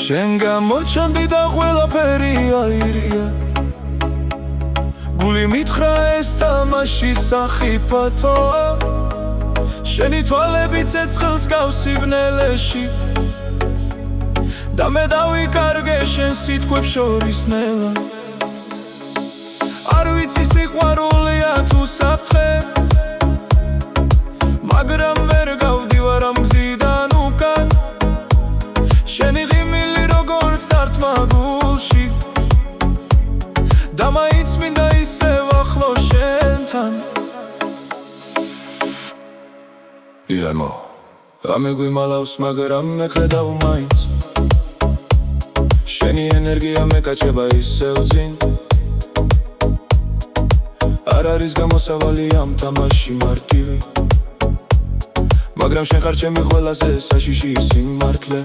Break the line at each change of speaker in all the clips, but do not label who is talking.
შენ გამოჩანდი და ყველაფერი აირია გული მითხრა ეს თამაში სახიფათოა შენი თვალები ცეცხლს გავს სიბნელეში და მე დავიკარგე შენ სიტყვებს შორის ნელა არ ვიცი სიყვარულია თუ საფრთხე მაგრამ ვერ გავდივარ ამ გზიდან უკან შენი ღიმილი როგორც დარტყმა გულში და მაინც მინდა ისევ ახლო შენთან იანო ამეგვიმალავს მაგრამ მე ხედავ მაინც შენი ენერგია მეკაჩება ისევ წინ არ არის გამოსავალი ამ თამაში მარტივი მაგრამ შენ ხარ ჩემი ყველაზე საშიში სიმართლე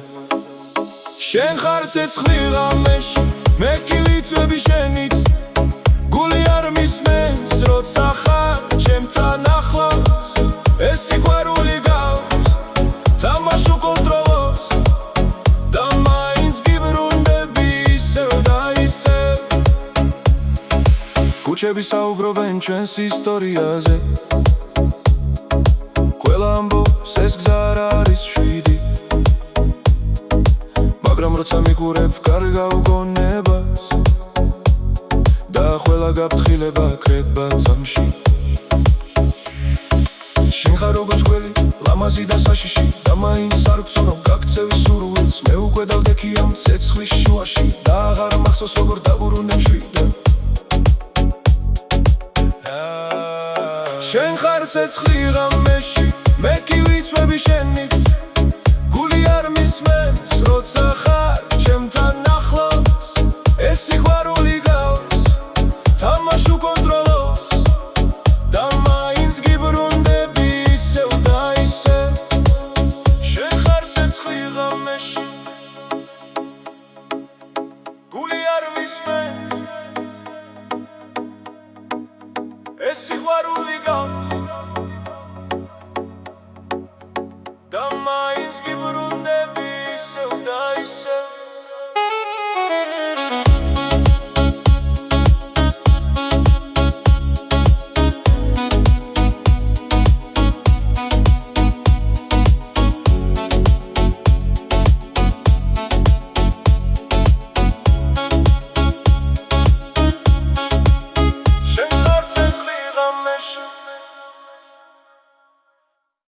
შენ ხარ ცეცხლი ღამეში მე კი ვიწვევი შენით გული არ მისმენს როცა ხარ ჩემთან ახლოს ეს სიყვარული გავს თამაშ უკონტროლოს და მაინც გიბრუნდები ისევ და ისევ ქუჩები საუბრობენ ჩვენს ისტორიაზე ყველა ამბობს ეს გზა არ არის შვიდი მაგრამ როცა მიყურებ კარგავ გონებას და ყველა გაფრთხილება კრება წამში შენ ხარ როგორც გველი ლამაზი და საშიში და მაინც არ ვწონო გაქცევი სურვილს მე უკვე დავდექი ამ ცეცხლის შუაში და აღარ მახსოვს როგორ დაბრუნე მშვიდად შენ ხარ ცეცხლი ღამეში მე კი ვიწვევი შენით გული არ მისმენს როცა